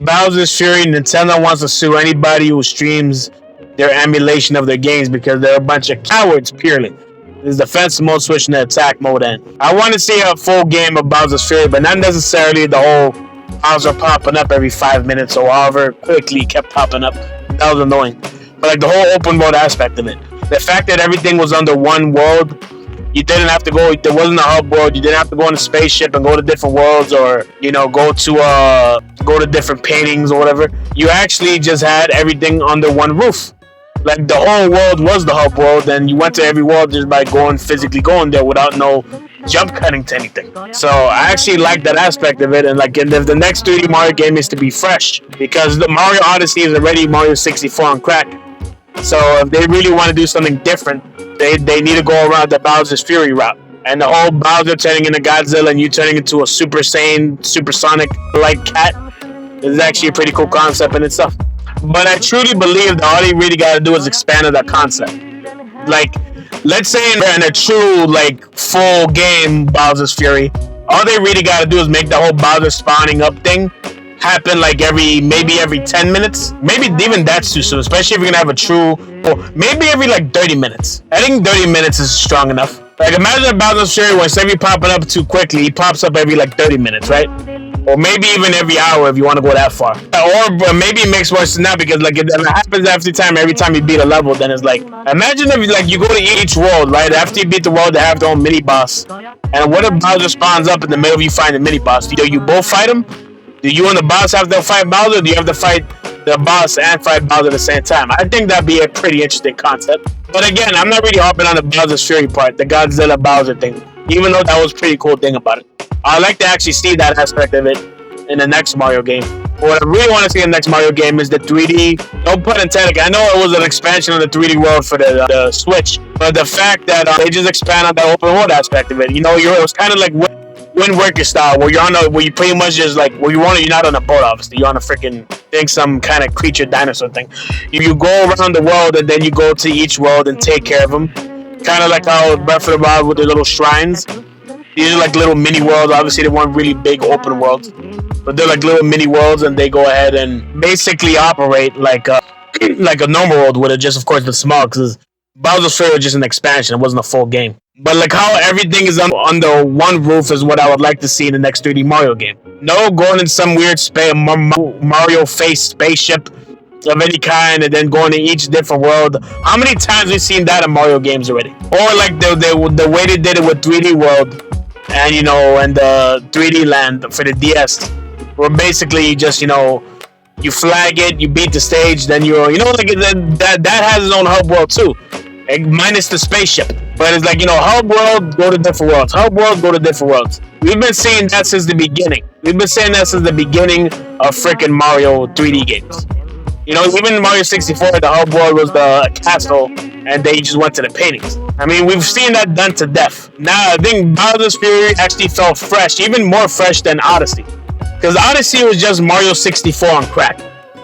Bowser's Fury, Nintendo wants to sue anybody who streams their emulation of their games because they're a bunch of cowards, purely. There's defense mode switching to attack mode, and I want to see a full game of Bowser's Fury, but not necessarily the whole Bowser popping up every 5 minutes or however quickly he kept popping up. That was annoying. But like the whole open world aspect of it. The fact that everything was under one world, you didn't have to go, there wasn't a hub world, you didn't have to go on a spaceship and go to different worlds or, you know, go to different paintings or whatever. You actually just had everything under one roof. Like the whole world was the hub world, and you went to every world just by physically going there without no jump cutting to anything. So I actually like that aspect of it, and like if the next 3D Mario game is to be fresh, because the Mario Odyssey is already Mario 64 on crack. So if they really want to do something different, they need to go around the Bowser's Fury route. And the whole Bowser turning into Godzilla and you turning into a Super Saiyan, supersonic like cat is actually a pretty cool concept in itself. But I truly believe that all they really got to do is expand on that concept. Like, let's say in a true, like, full game Bowser's Fury, all they really got to do is make the whole Bowser spawning up thing happen, like, maybe every 10 minutes. Maybe even that's too soon, especially if you're going to have a true, or maybe every, like, 30 minutes. I think 30 minutes is strong enough. Like, imagine Bowser's Fury, when instead of you popping up too quickly, he pops up every, like, 30 minutes, right? Or maybe even every hour if you want to go that far. Or maybe it makes more sense now because like it happens every time you beat a level. Then it's like, imagine if like you go to each world, right? After you beat the world, they have their own mini boss. And what if Bowser spawns up in the middle? You find the mini boss. Do you both fight him? Do you and the boss have to fight Bowser? Or do you have to fight the boss and fight Bowser at the same time? I think that'd be a pretty interesting concept. But again, I'm not really hopping on the Bowser's Fury part, the Godzilla Bowser thing. Even though that was a pretty cool thing about it. I like to actually see that aspect of it in the next Mario game. What I really want to see in the next Mario game is the 3D, no pun intended. I know it was an expansion of the 3D world for the Switch, but the fact that they just expand on the open world aspect of it. You know, it was kind of like Wind Waker style, where where you pretty much just like, you're not on a boat, obviously. You're on a freaking thing, some kind of creature dinosaur thing. You go around the world and then you go to each world and take care of them. Kind of like how Breath of the Wild with the little shrines. These are like little mini worlds. Obviously, they weren't really big open worlds, but they're like little mini worlds, and they go ahead and basically operate like a normal world with it. Just of course the small, because Bowser's Fury was just an expansion. It wasn't a full game. But like how everything is under one roof is what I would like to see in the next 3D Mario game. No going in some weird Mario face spaceship of any kind and then going to each different world. How many times we've seen that in Mario games already? Or like the way they did it with 3D World and and the 3D Land for the DS, where basically just you flag it, you beat the stage, then that has its own hub world too, minus the spaceship. But it's like hub world, go to different worlds. Hub world, go to different worlds. We've been saying that since the beginning. We've been saying that since the beginning of freaking Mario 3D games. Even Mario 64, the hub world was the castle, and they just went to the paintings. I mean, we've seen that done to death. Now, I think Bowser's Fury actually felt fresh, even more fresh than Odyssey. Because Odyssey was just Mario 64 on crack,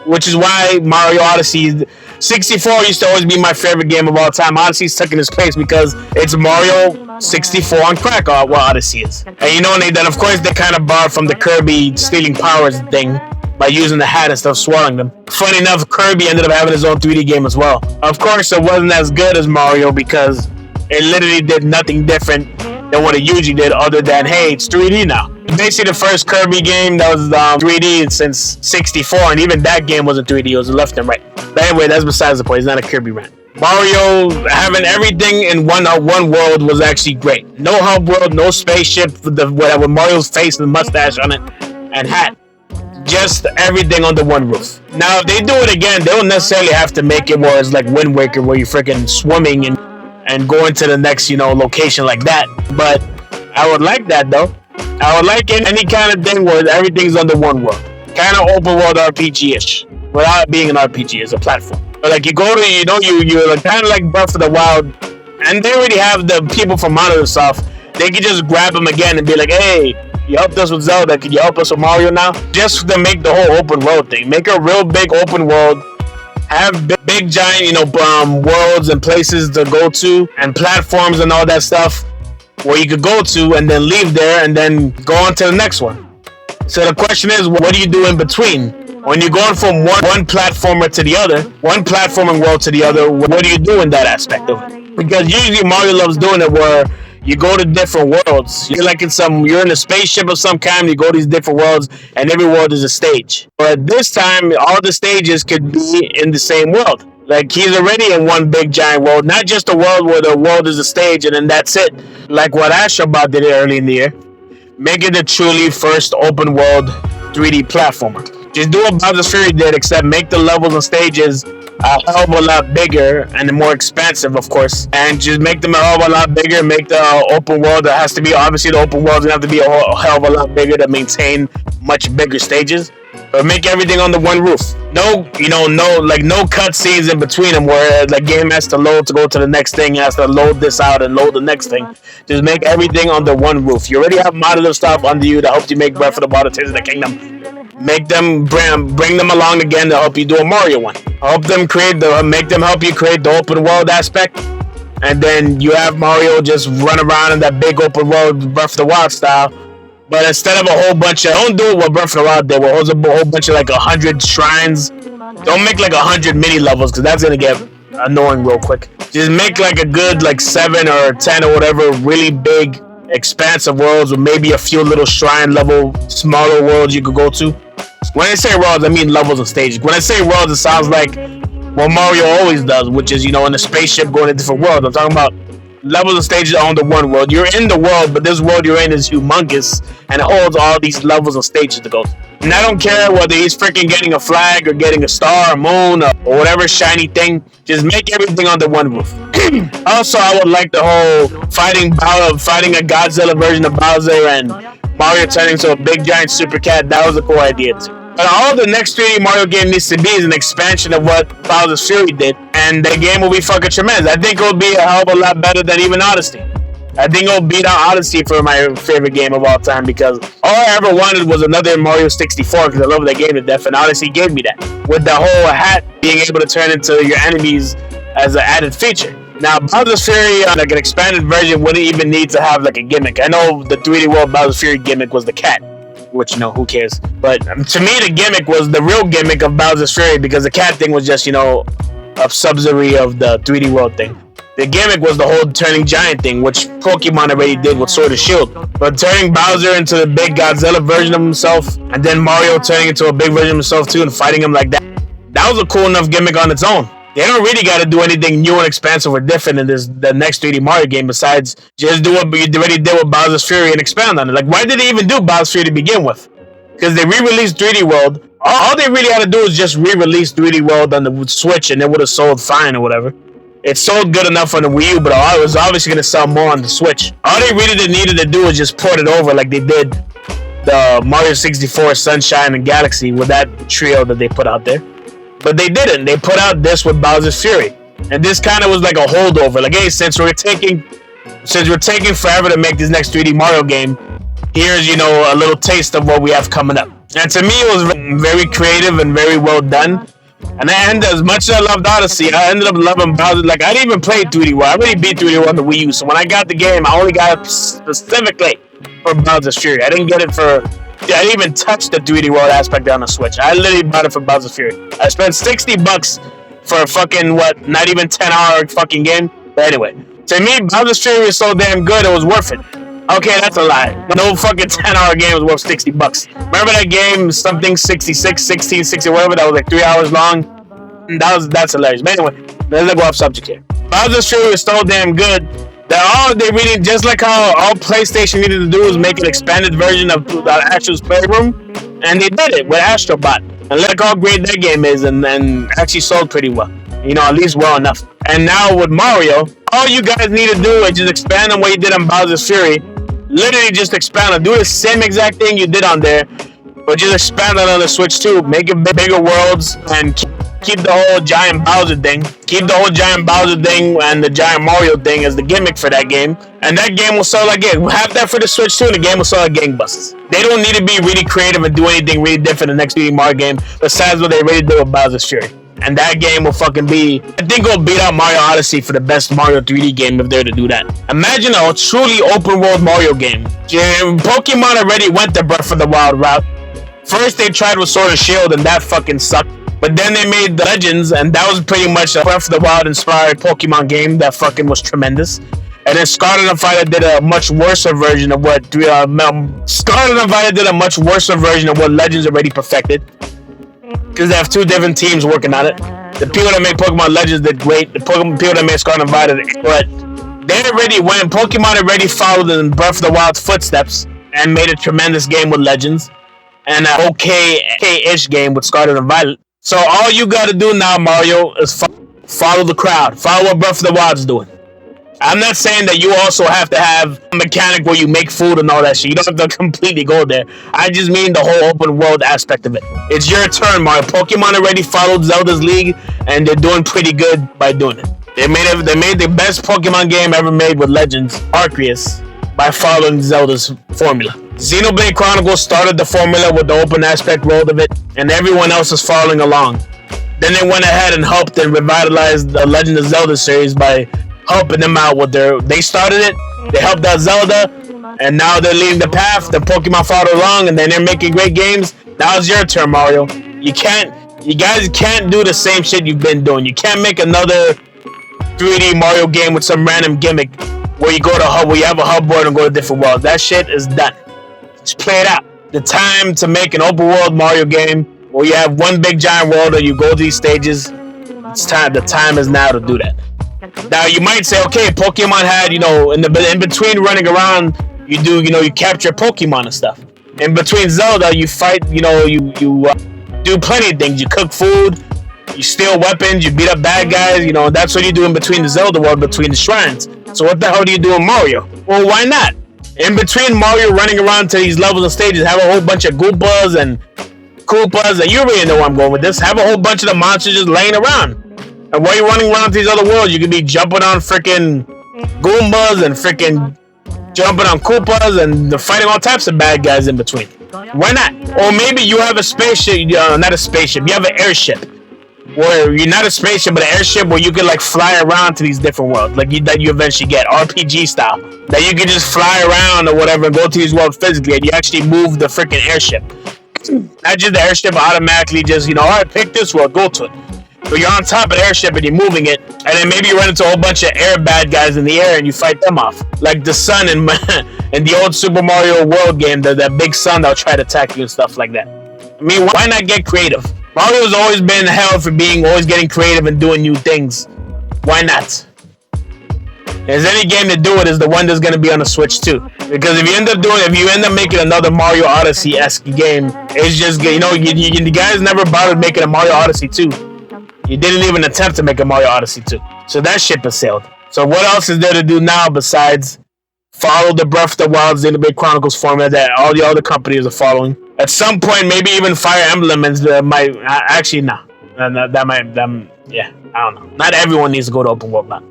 which is why Mario Odyssey 64 used to always be my favorite game of all time. Odyssey's stuck in its place because it's Mario 64 on crack, what Odyssey is. And then of course they kind of borrowed from the Kirby stealing powers thing by using the hat instead of swallowing them. Funny enough, Kirby ended up having his own 3D game as well. Of course, it wasn't as good as Mario because it literally did nothing different than what it usually did, other than, hey, it's 3D now. Basically, the first Kirby game that was 3D since 64, and even that game wasn't 3D, it was left and right. But anyway, that's besides the point. It's not a Kirby rant. Mario having everything in one world was actually great. No hub world, no spaceship with Mario's face and mustache on it and hat. Just everything under one roof. Now, if they do it again, they don't necessarily have to make it where it's like Wind Waker, where you're freaking swimming and going to the next, location like that. But I would like that, though. I would like any kind of thing where everything's under one world. Kind of open world RPG-ish. Without being an RPG, as a platform. But like you go to, you're like, kind of like Breath of the Wild, and they already have the people from Monolith Soft. They can just grab them again and be like, hey, you helped us with Zelda, can you help us with Mario now? Just to make the whole open world thing. Make a real big open world. Have big giant, worlds and places to go to, and platforms and all that stuff where you could go to and then leave there and then go on to the next one. So the question is, what do you do in between? When you're going from one platformer to the other, one platforming world to the other, what do you do in that aspect of it? Because usually Mario loves doing it where you go to different worlds. You're in a spaceship of some kind. You go to these different worlds, and every world is a stage. But this time, all the stages could be in the same world. Like he's already in one big giant world, not just a world where the world is a stage and then that's it. Like what Astrobot did early in the year, make it a truly first open world 3D platformer. Just do what Bowser's Fury did, except make the levels and stages a hell of a lot bigger and more expansive, of course. And just make them a hell of a lot bigger. Make the open world that has to be, obviously, the open world's gonna have to be a hell of a lot bigger to maintain much bigger stages. But make everything under one roof. No cutscenes in between them where the game has to load to go to the next thing, has to load this out and load the next thing. Just make everything under one roof. You already have modular stuff under you that helps you make Breath of the Wild, Tears of the Kingdom. Make them bring them along again to help you do a Mario one. Make them help you create the open world aspect, and then you have Mario just run around in that big open world Breath of the Wild style. But instead of a whole bunch of, don't do it what Breath of the Wild did, where it was a whole bunch of 100 shrines. Don't make 100 mini levels, because that's gonna get annoying real quick. Just make a good 7 or 10 or whatever really big expansive worlds with maybe a few little shrine level smaller worlds you could go to. When I say worlds, I mean levels and stages. When I say worlds, it sounds like what Mario always does, which is in a spaceship going to different worlds. I'm talking about levels and stages on the one world. You're in the world, but this world you're in is humongous and it holds all these levels and stages to go. And I don't care whether he's freaking getting a flag or getting a star, a moon, or whatever shiny thing. Just make everything under one roof. Also, I would like the whole fighting a Godzilla version of Bowser and Mario turning into a big giant super cat. That was a cool idea too. But all the next 3D Mario game needs to be is an expansion of what Bowser's Fury did, and the game will be fucking tremendous. I think it will be a hell of a lot better than even Odyssey. I think it'll beat out Odyssey for my favorite game of all time, because all I ever wanted was another Mario 64, because I love that game to death, and Odyssey gave me that. With the whole hat being able to turn into your enemies as an added feature. Now, Bowser's Fury, an expanded version, wouldn't even need to have a gimmick. I know the 3D World Bowser's Fury gimmick was the cat, which, who cares? But to me, the gimmick was the real gimmick of Bowser's Fury, because the cat thing was just, a subsidiary of the 3D World thing. The gimmick was the whole turning giant thing, which Pokemon already did with Sword and Shield. But turning Bowser into the big Godzilla version of himself, and then Mario turning into a big version of himself too, and fighting him like that, that was a cool enough gimmick on its own. They don't really got to do anything new and expansive or different in the next 3D Mario game besides just do what you already did with Bowser's Fury and expand on it. Why did they even do Bowser's Fury to begin with? Because they re-released 3D World. All they really had to do is just re-release 3D World on the Switch, and it would have sold fine or whatever. It sold good enough on the Wii U, but it was obviously going to sell more on the Switch. All they really needed to do was just port it over like they did the Mario 64, Sunshine, and Galaxy with that trio that they put out there. But they didn't. They put out this with Bowser's Fury. And this kind of was like a holdover. Hey, since we're taking forever to make this next 3D Mario game, here's, a little taste of what we have coming up. And to me, it was very creative and very well done. And as much as I loved Odyssey, I ended up loving Bowser. I didn't even play 3D World. I already beat 3D World on the Wii U. So when I got the game, I only got it specifically for Bowser's Fury. I didn't even touch the 3D World aspect on the Switch. I literally bought it for Bowser's Fury. I spent $60 for a fucking, not even 10-hour fucking game. But anyway, to me, Bowser's Fury was so damn good, it was worth it. Okay, that's a lie. No fucking 10-hour game was worth $60. Remember that game, something 1660, whatever, that was 3 hours long? That's hilarious. But anyway, let's go off subject here. Bowser's Fury was so damn good that they really, just like how all PlayStation needed to do was make an expanded version of the actual playroom, and they did it with Astrobot. And look how great that game is, and actually sold pretty well. At least well enough. And now with Mario, all you guys need to do is just expand on what you did on Bowser's Fury. Literally just expand on, do the same exact thing you did on there, but just expand on the Switch too. Make it bigger worlds and keep the whole giant Bowser thing. Keep the whole giant Bowser thing and the giant Mario thing as the gimmick for that game. And that game will sell again. Have that for the Switch too, and the game will sell like gangbusters. They don't need to be really creative and do anything really different in the next 3D Mario game besides what they already did with Bowser's Fury. And that game will fucking be, I think it'll beat out Mario Odyssey for the best Mario 3D game if they're to do that. Imagine a truly open world Mario game. Pokemon already went the Breath of the Wild route. First, they tried with Sword and Shield, and that fucking sucked. But then they made the Legends, and that was pretty much a Breath of the Wild inspired Pokemon game that fucking was tremendous. And then Scarlet and Violet did a much worse version of what Scarlet and Violet did a much worse version of what Legends already perfected. Because they have two different teams working on it. The people that make Pokemon Legends did great. The people that made Scarlet and Violet, but they already went. Pokemon already followed in Breath of the Wild's footsteps and made a tremendous game with Legends and an okay-ish game with Scarlet and Violet. So all you gotta do now, Mario, is follow the crowd. Follow what Breath of the Wild's doing. I'm not saying that you also have to have a mechanic where you make food and all that shit. You don't have to completely go there. I just mean the whole open world aspect of it. It's your turn, Mario. Pokemon already followed Zelda's league, and they're doing pretty good by doing it. They made the best Pokemon game ever made with Legends, Arceus, by following Zelda's formula. Xenoblade Chronicles started the formula with the open aspect world of it, and everyone else is following along. Then they went ahead and helped and revitalized the Legend of Zelda series by helping them out with they started it, they helped out Zelda, and now they're leading the path. The Pokemon followed along, and then they're making great games. Now it's your turn, Mario. You guys can't do the same shit you've been doing. You can't make another 3D Mario game with some random gimmick where you go to where you have a hub board and go to different worlds. That shit is done. Just play it out. The time to make an open world Mario game where you have one big giant world and you go to these stages, it's time. The time is now to do that. Now you might say, okay, Pokemon had, in between running around, you capture Pokemon and stuff. In between Zelda, you fight, you do plenty of things. You cook food, you steal weapons, you beat up bad guys, that's what you do in between the Zelda world, between the shrines. So what the hell do you do in Mario? Well, why not? In between Mario running around to these levels and stages, have a whole bunch of Goombas and Koopas, and you already know where I'm going with this. Have a whole bunch of the monsters just laying around. And while you're running around to these other worlds, you could be jumping on freaking Goombas and freaking jumping on Koopas and fighting all types of bad guys in between. Why not? Or maybe you have a spaceship, not a spaceship, you have an airship. Where you're not a spaceship, but an airship where you can fly around to these different worlds, that you eventually get, RPG style. That you can just fly around or whatever and go to these worlds physically, and you actually move the freaking airship. Not just the airship automatically just, alright, pick this world, go to it. So you're on top of the airship and you're moving it, and then maybe you run into a whole bunch of air bad guys in the air and you fight them off. Like the sun in the old Super Mario World game, that big sun that'll try to attack you and stuff like that. I mean, why not get creative? Mario's always been held for always getting creative and doing new things. Why not? There's any game to do it is the one that's going to be on the Switch too. Because if you end up making another Mario Odyssey-esque game, it's just, you guys never bothered making a Mario Odyssey 2. You didn't even attempt to make a Mario Odyssey 2. So that ship has sailed. So what else is there to do now besides follow the Breath of the Wild Xenoblade Chronicles formula that all the other companies are following? At some point, maybe even Fire Emblem might... Actually, no. I don't know. Not everyone needs to go to open world now.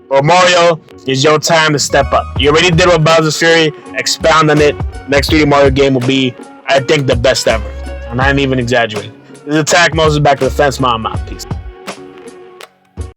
But Mario, it's your time to step up. You already did with Bowser's Fury. Expound on it. Next 3D Mario game will be, I think, the best ever. And I ain't even exaggerating. This is Attack Moses, back to the fence. Mom, peace.